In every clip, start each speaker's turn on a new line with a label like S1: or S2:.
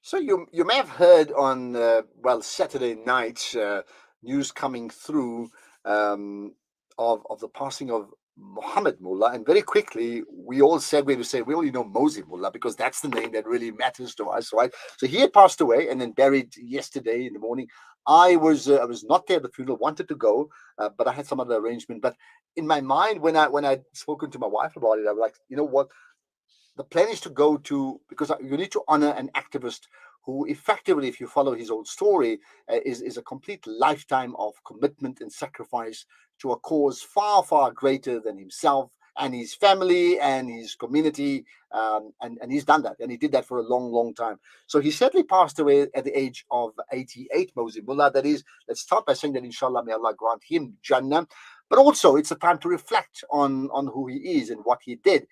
S1: So you may have heard on Saturday night news coming through um, of the passing of Mohammed Mullah, and very quickly we all said we would say we only know Mosie Moolla because that's the name that really matters to us, right? So he had passed away and then buried yesterday in the morning. I was not there at the funeral, wanted to go, but I had some other arrangement. But in my mind, when I'd spoken to my wife about it, I was like, you know what? The plan is to go to, because you need to honor an activist who effectively, if you follow his old story, is a complete lifetime of commitment and sacrifice to a cause far, far greater than himself and his family and his community. And he's done that. And he did that for a long, long time. So he sadly passed away at the age of 88, Mosie Moolla. That is, let's start by saying that inshallah, may Allah grant him Jannah. But also, it's a time to reflect on who he is and what he did.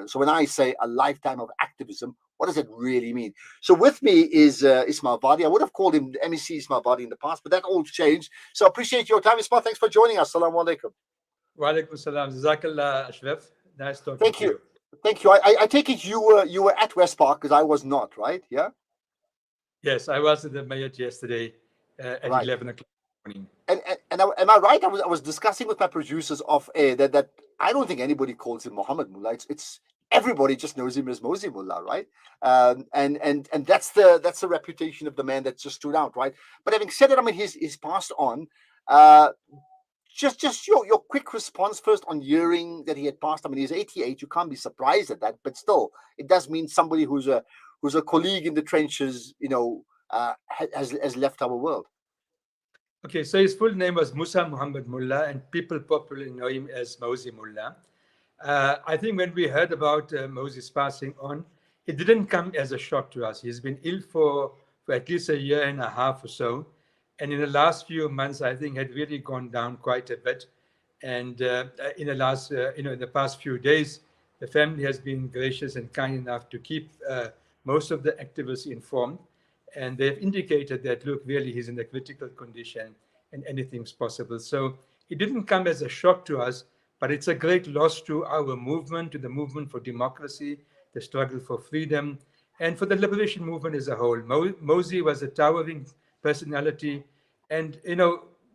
S1: So when I say a lifetime of activism, what does it really mean? So with me is Ismail Badi. I would have called him MEC Ismail Badi in the past, but that all changed. So I appreciate your time, Ismail. Thanks for joining us. Assalamu alaikum.
S2: Wa alaikum salam. Jazakallah, Ashraf. Nice talking
S1: Thank
S2: to
S1: you.
S2: you.
S1: Thank you. I take it you were at West Park because I was not, right? Yeah?
S2: Yes, I was at the Mayat yesterday at
S1: Right.
S2: 11 o'clock in the morning.
S1: Am I right? I was discussing with my producers off air that I don't think anybody calls him Mohammed Mullah. It's everybody just knows him as Mosie Moolla, right? And that's the reputation of the man that just stood out, right? But having said that, I mean he's passed on. Uh, just your quick response first on hearing that he had passed. I mean he's 88. You can't be surprised at that, but still, it does mean somebody who's a colleague in the trenches, has left our world.
S2: Okay, so his full name was Musa Muhammad Mullah, and people popularly know him as Mosie Moolla. I think when we heard about Mosey's passing on, it didn't come as a shock to us. He's been ill for at least a year and a half or so. And in the last few months, I think had really gone down quite a bit. And in the past few days, the family has been gracious and kind enough to keep most of the activists informed. And they've indicated that, look, really, he's in a critical condition and anything's possible. So it didn't come as a shock to us, but it's a great loss to our movement, to the movement for democracy, the struggle for freedom, and for the liberation movement as a whole. Mosey was a towering personality. And,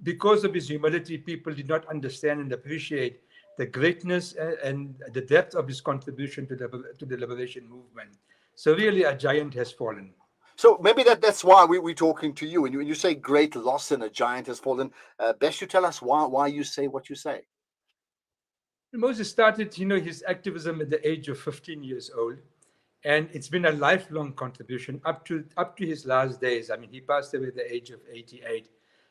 S2: because of his humility, people did not understand and appreciate the greatness and the depth of his contribution to the liberation movement. So really, a giant has fallen.
S1: So maybe that's why we're talking to you. When you say great loss and a giant has fallen, best you tell us why you say what you say.
S2: Moses started, his activism at the age of 15 years old, and it's been a lifelong contribution up to his last days. I mean, he passed away at the age of 88.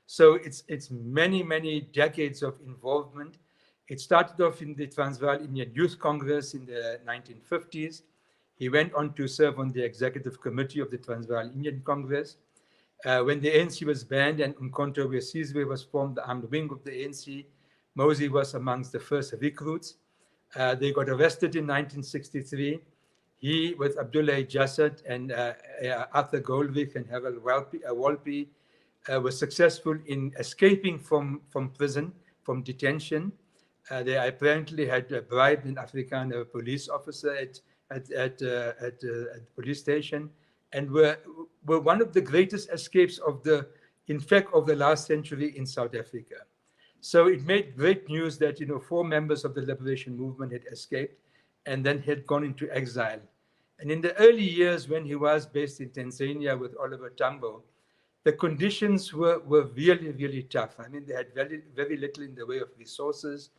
S2: So it's many, many decades of involvement. It started off in the Transvaal Indian Youth Congress in the 1950s. He went on to serve on the executive committee of the Transvaal Indian Congress. When the ANC was banned and Umkhonto we Sizwe was formed, the armed wing of the ANC, Mosey was amongst the first recruits. They got arrested in 1963. He, with Abdullah Jassad and Arthur Goldwig and Harold Walpe, was successful in escaping from prison, from detention. They apparently had bribed an Afrikaner police officer at the police station, and were one of the greatest escapes of the last century in South Africa. So it made great news that 4 members of the liberation movement had escaped and then had gone into exile. And in the early years when he was based in Tanzania with Oliver Tambo, the conditions were really, really tough. I mean, they had very, very little in the way of resources,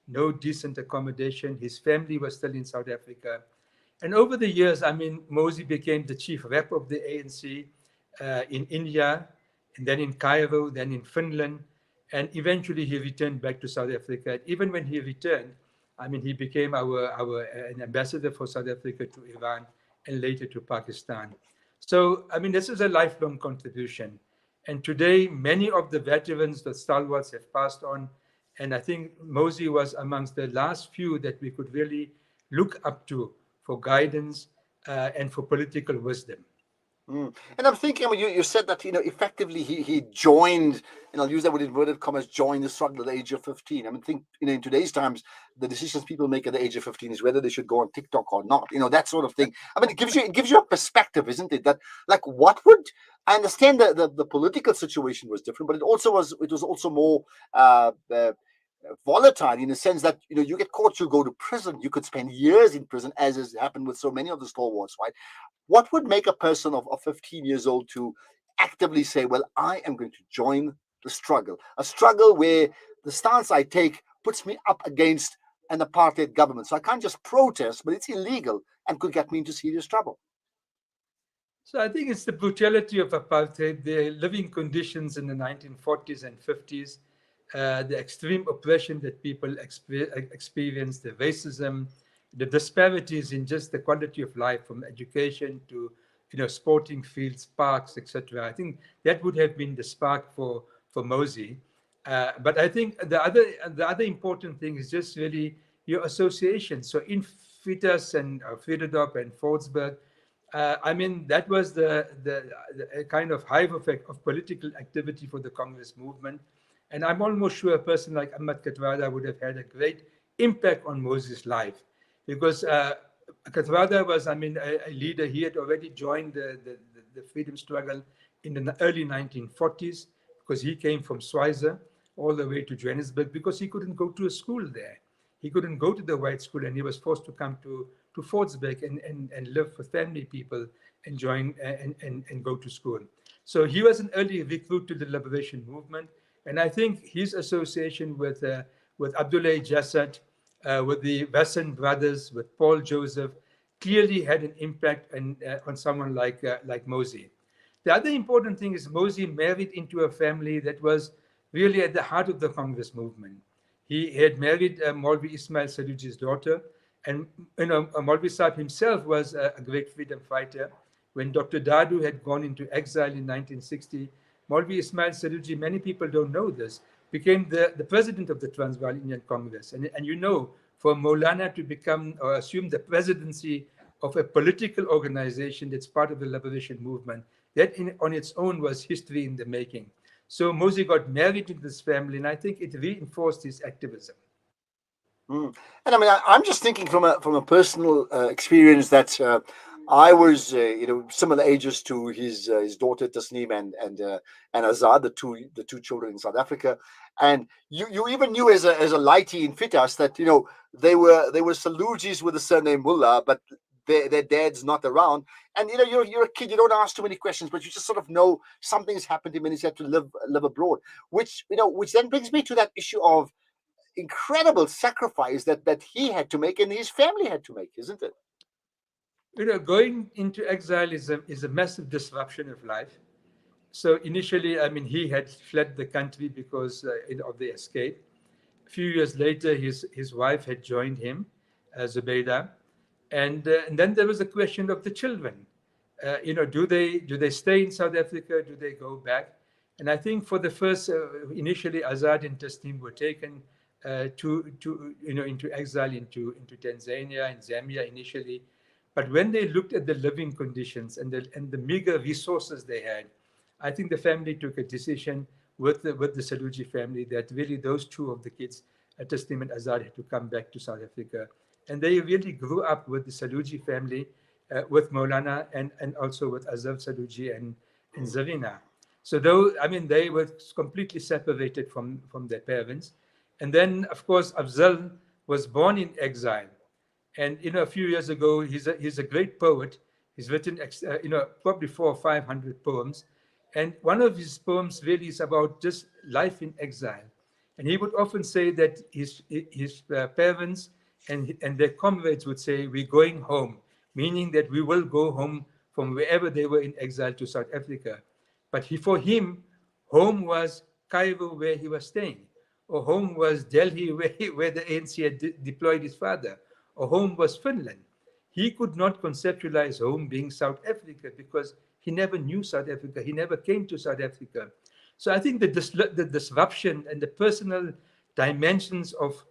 S2: no decent accommodation. His family was still in South Africa. And over the years, I mean, Mosey became the chief rep of the ANC in India, and then in Cairo, then in Finland, and eventually he returned back to South Africa. And even when he returned, I mean, he became an ambassador for South Africa to Iran and later to Pakistan. So, I mean, this is a lifelong contribution. And today, many of the veterans, the stalwarts, have passed on. And I think Mosey was amongst the last few that we could really look up to for guidance and for political wisdom.
S1: And I'm thinking, I mean, you said that, effectively he joined, and I'll use that with inverted commas, joined the struggle at the age of 15. I mean, think, in today's times, the decisions people make at the age of 15 is whether they should go on TikTok or not, that sort of thing. I mean, it gives you a perspective, isn't it? That, like, what would, I understand that the political situation was different, but it was also more volatile, in the sense that, you get caught, you go to prison, you could spend years in prison, as has happened with so many of the stalwarts, right? What would make a person of 15 years old to actively say, well, I am going to join the struggle, a struggle where the stance I take puts me up against an apartheid government? So I can't just protest, but it's illegal and could get me into serious trouble.
S2: So I think it's the brutality of apartheid, the living conditions in the 1940s and 50s, the extreme oppression that people experience, the racism, the disparities in just the quality of life, from education to sporting fields, parks, etc. I think that would have been the spark for Mosey. But I think the other important thing is just really your association. So in Fitas and Frederdorp and Fordsburg, I mean, that was the kind of hive of political activity for the Congress movement. And I'm almost sure a person like Ahmad Katwada would have had a great impact on Mosey's life, because Katwada was, I mean, a leader. He had already joined the freedom struggle in the early 1940s, because he came from Schweizer all the way to Johannesburg, because he couldn't go to a school there. He couldn't go to the white school, and he was forced to come to Fordsburg and live with family people and join and go to school. So he was an early recruit to the liberation movement. And I think his association with Abdoulaye Jassat, with the Vasson brothers, with Paul Joseph, clearly had an impact on someone like Mosey. The other important thing is Mosey married into a family that was really at the heart of the Congress movement. He had married Maulvi Ismail Saluji's daughter, and Maulvi Saab himself was a great freedom fighter. When Dr. Dadu had gone into exile in 1960, Maulvi Ismail Saluji, many people don't know this, became the president of the Transvaal Indian Congress. And for Maulana to become or assume the presidency of a political organization that's part of the liberation movement, that on its own was history in the making. So Mosey got married into this family, and I think it reinforced his activism.
S1: And I mean, I'm just thinking from a personal experience that I was, similar ages to his daughter Tasneem and Azad, the two children in South Africa, and you even knew as a lighty in Fitas that they were Salujis with the surname Mullah, but their dad's not around, and you're a kid, you don't ask too many questions, but you just sort of know something's happened to him and he's had to live abroad, which then brings me to that issue of incredible sacrifice that he had to make and his family had to make, isn't it?
S2: Going into exile is a massive disruption of life. So initially, I mean, he had fled the country because of the escape. A few years later, his wife had joined him, Zubaydah, and then there was a question of the children. Do they stay in South Africa? Do they go back? And I think for the first, initially, Azad and Tasneem were taken into exile into Tanzania and Zambia initially. But when they looked at the living conditions and the meager resources they had, I think the family took a decision with the Saluji family that really those two of the kids, Tasneem and Azad, had to come back to South Africa. And they really grew up with the Saluji family, with Maulana and also with Azab Saluji and Zarina. So I mean, they were completely separated from their parents. And then, of course, Afzal was born in exile. And a few years ago, he's a great poet. He's written probably 400 or 500 poems, and one of his poems really is about just life in exile. And he would often say that his parents and their comrades would say, "We're going home," meaning that we will go home from wherever they were in exile to South Africa. But for him, home was Cairo, where he was staying, or home was Delhi, where the ANC had deployed his father, or home was Finland. He could not conceptualize home being South Africa because he never knew South Africa. He never came to South Africa. So I think the disruption and the personal dimensions of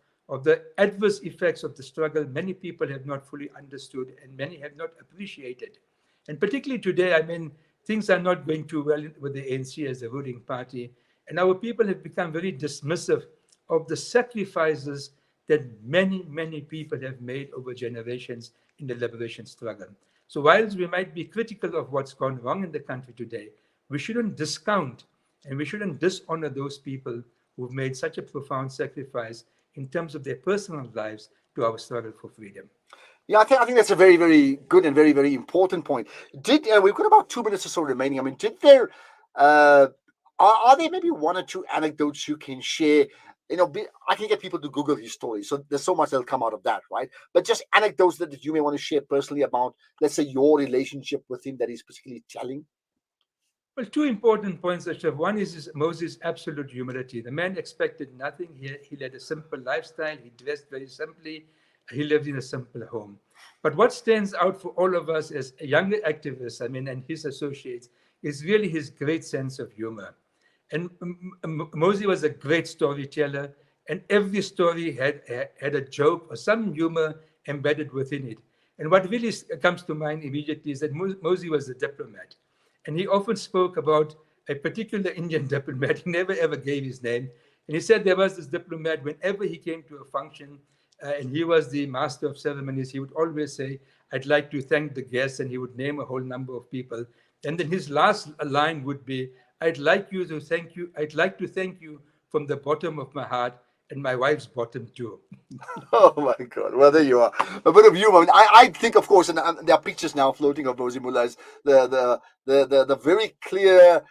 S2: the adverse effects of the struggle, many people have not fully understood and many have not appreciated. And particularly today, I mean, things are not going too well with the ANC as a ruling party. And our people have become very dismissive of the sacrifices that many, many people have made over generations in the liberation struggle. So, whilst we might be critical of what's gone wrong in the country today, we shouldn't discount and we shouldn't dishonor those people who've made such a profound sacrifice in terms of their personal lives to our struggle for freedom.
S1: Yeah, I think that's a very, very good and very, very important point. Did We've got about 2 minutes or so remaining. I mean, did there are there maybe one or two anecdotes you can share? I can get people to Google his story, so there's so much that'll come out of that, right? But just anecdotes that you may want to share personally about, let's say, your relationship with him that is particularly telling.
S2: Well, two important points, Ashraf. One is Moses' absolute humility. The man expected nothing. He led a simple lifestyle. He dressed very simply. He lived in a simple home. But what stands out for all of us as younger activists, I mean, and his associates, is really his great sense of humor. And Mosey was a great storyteller, and every story had a joke or some humor embedded within it. And what really comes to mind immediately is that Mosey was a diplomat. And he often spoke about a particular Indian diplomat. He never ever gave his name. And he said there was this diplomat, whenever he came to a function and he was the master of ceremonies, he would always say, "I'd like to thank the guests," and he would name a whole number of people. And then his last line would be, I'd like to thank you from the bottom of my heart and my wife's bottom too.
S1: Oh my God! Well, there you are. A bit of humor. I mean, I think, of course, and there are pictures now floating of Mosie Moolla as the very clear,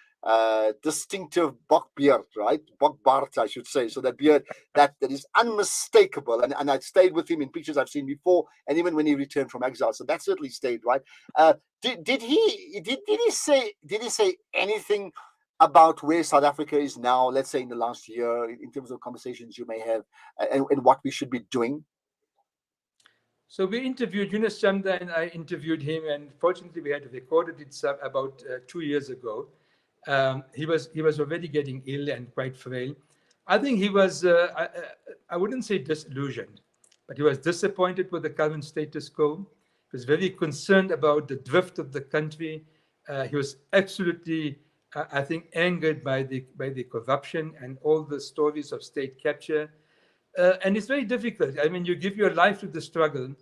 S1: distinctive Bok beard, right? Bok Bart, I should say. So that beard that is unmistakable, and I stayed with him in pictures I've seen before, and even when he returned from exile. So that certainly stayed, right? Did he say anything about where South Africa is now, let's say in the last year, in terms of conversations you may have, and what we should be doing?
S2: So we interviewed Yunus Chamda, and I interviewed him, and fortunately we had recorded it about 2 years ago. He was already getting ill and quite frail. I think he was I wouldn't say disillusioned, but he was disappointed with the current status quo. He was very concerned about the drift of the country. He was absolutely, I think, angered by the corruption and all the stories of state capture. And it's very difficult. I mean, you give your life to the struggle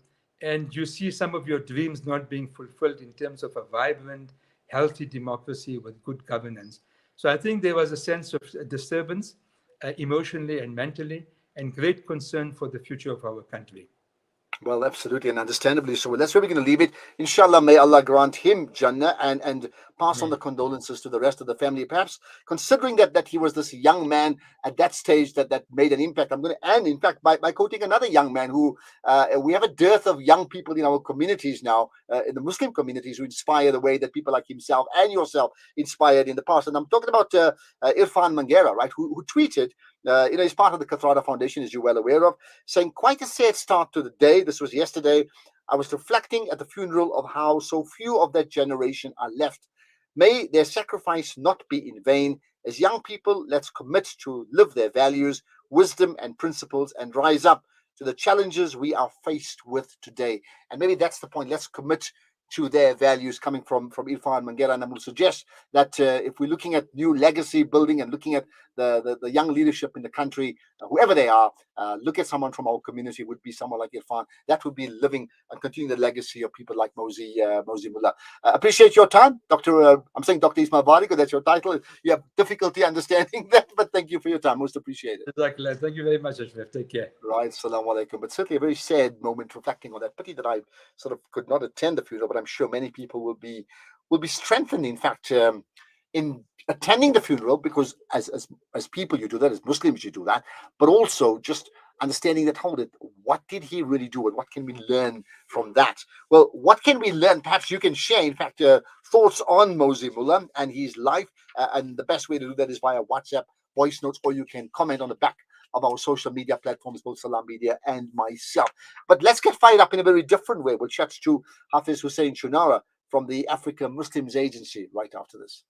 S2: and you see some of your dreams not being fulfilled in terms of a vibrant, healthy democracy with good governance. So I think there was a sense of disturbance emotionally and mentally, and great concern for the future of our country.
S1: Well, absolutely and understandably so. Well, that's where we're going to leave it. Inshallah, may Allah grant him Jannah and pass on the condolences to the rest of the family. Perhaps considering that he was this young man at that stage that made an impact. I'm going to end, in fact, by quoting another young man who we have a dearth of young people in our communities now, in the Muslim communities, who inspire the way that people like himself and yourself inspired in the past. And I'm talking about Irfan Mangera, right, who tweeted, he's part of the Kathrada Foundation, as you're well aware of, saying, "Quite a sad start to the day. This was yesterday. I was reflecting at the funeral of how so few of that generation are left. May their sacrifice not be in vain. As young people, let's commit to live their values, wisdom, and principles and rise up to the challenges we are faced with today." And maybe that's the point. Let's commit to their values, coming from Irfan Mangera. And I will suggest that if we're looking at new legacy building and looking at the young leadership in the country, whoever they are, look at someone from our community. Would be someone like Irfan. That would be living and continuing the legacy of people like Mosie Moolla. Appreciate your time, Dr. I'm saying Dr. Ismail Bari because that's your title. You have difficulty understanding that, but thank you for your time. Most appreciated.
S2: Exactly. Thank you very much, Ashraf. Take care.
S1: Right, Assalamu alaikum. But certainly a very sad moment reflecting on that. Pity that I sort of could not attend the funeral, but I'm sure many people will be strengthened, in fact, in attending the funeral, because as people you do that, as Muslims you do that, but also just understanding that, hold it, what did he really do and what can we learn from that? Well, what can we learn? Perhaps you can share, in fact, thoughts on Mosie Moolla and his life, and the best way to do that is via WhatsApp voice notes, or you can comment on the back of our social media platforms, both Salam Media and myself. But let's get fired up in a very different way. We'll chat to Hafiz Hussein Shunara from the Africa Muslims Agency right after this.